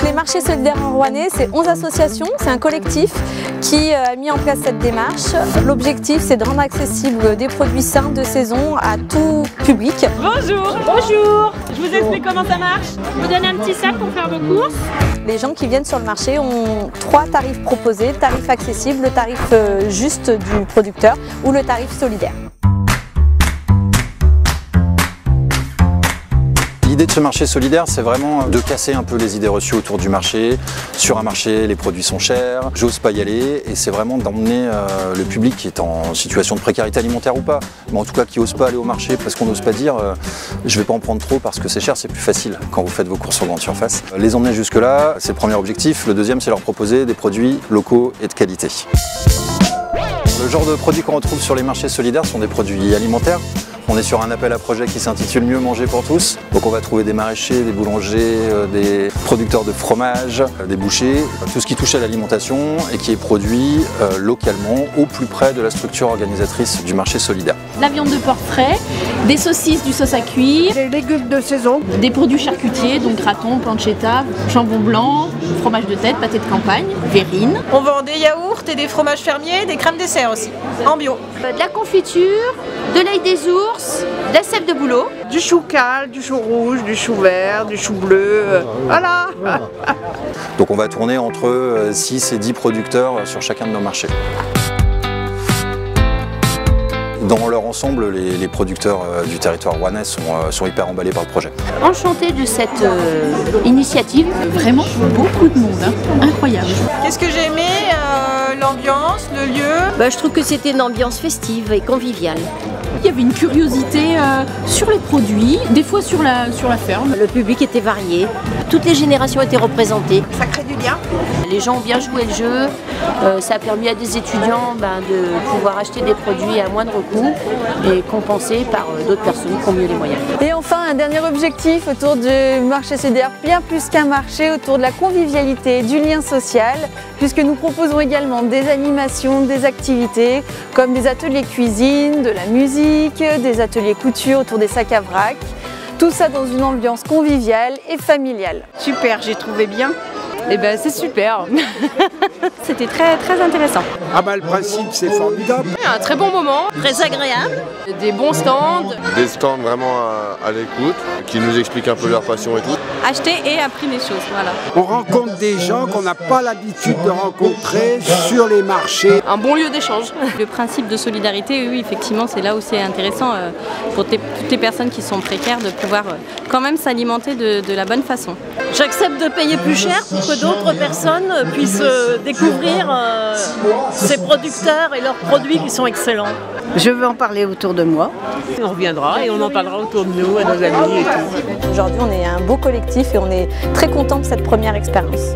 Les marchés solidaires en Rouennais, c'est 11 associations, c'est un collectif qui a mis en place cette démarche. L'objectif, c'est de rendre accessibles des produits sains de saison à tout public. Bonjour. Bonjour. Je vous explique comment ça marche. Je vous donne un petit sac pour faire vos courses. Les gens qui viennent sur le marché ont 3 tarifs proposés, le tarif accessible, le tarif juste du producteur ou le tarif solidaire. L'idée de ce marché solidaire, c'est vraiment de casser un peu les idées reçues autour du marché. Sur un marché, les produits sont chers, j'ose pas y aller, et c'est vraiment d'emmener le public qui est en situation de précarité alimentaire ou pas, mais en tout cas qui n'ose pas aller au marché parce qu'on n'ose pas dire je vais pas en prendre trop parce que c'est cher, c'est plus facile quand vous faites vos courses en grande surface. Les emmener jusque là, c'est le premier objectif. Le deuxième, c'est leur proposer des produits locaux et de qualité. Le genre de produits qu'on retrouve sur les marchés solidaires sont des produits alimentaires. On est sur un appel à projet qui s'intitule Mieux manger pour tous. Donc on va trouver des maraîchers, des boulangers, des producteurs de fromage, des bouchers, tout ce qui touche à l'alimentation et qui est produit localement au plus près de la structure organisatrice du marché solidaire. La viande de porc frais, des saucisses, du sauce à cuire, des légumes de saison, des produits charcutiers, donc gratons, pancetta, jambon blanc, fromage de tête, pâté de campagne, verrine. On vend des yaourts et des fromages fermiers, des crèmes dessert aussi, en bio. De la confiture, de l'ail des ours, de la sève de bouleau. du chou cal, du chou rouge, du chou vert, du chou bleu, voilà. Donc on va tourner entre 6 et 10 producteurs sur chacun de nos marchés. Dans leur ensemble, les producteurs du territoire rouennais sont hyper emballés par le projet. Enchantée de cette initiative. Vraiment beaucoup de monde, hein. Incroyable. Qu'est-ce que j'ai aimé? L'ambiance, le lieu. Je trouve que c'était une ambiance festive et conviviale. Il y avait une curiosité sur les produits, des fois sur la ferme. Le public était varié, toutes les générations étaient représentées. Ça crée du lien. Les gens ont bien joué le jeu, ça a permis à des étudiants de pouvoir acheter des produits à moindre coût et compensés par d'autres personnes qui ont mieux les moyens. Et enfin, un dernier objectif autour du marché solidaire, bien plus qu'un marché, autour de la convivialité, du lien social, puisque nous proposons également des animations, des activités, comme des ateliers cuisine, de la musique, des ateliers couture autour des sacs à vrac. Tout ça dans une ambiance conviviale et familiale. Super, j'ai trouvé bien. Et ben c'est super. C'était très intéressant. Le principe c'est formidable. Un très bon moment, Très agréable. des bons stands. Des stands vraiment à l'écoute, qui nous expliquent un peu leur passion et tout. Acheter et imprimer des choses, voilà. On rencontre des gens qu'on n'a pas l'habitude de rencontrer sur les marchés. Un bon lieu d'échange. Le principe de solidarité, oui, effectivement, c'est là où c'est intéressant pour toutes les personnes qui sont précaires de pouvoir quand même s'alimenter de la bonne façon. J'accepte de payer plus cher pour que d'autres personnes puissent découvrir ces producteurs et leurs produits qui sont excellents. Je veux en parler autour de moi. On reviendra et on en parlera autour de nous, à nos amis et tout. Aujourd'hui, on est un beau collectif et on est très content de cette première expérience.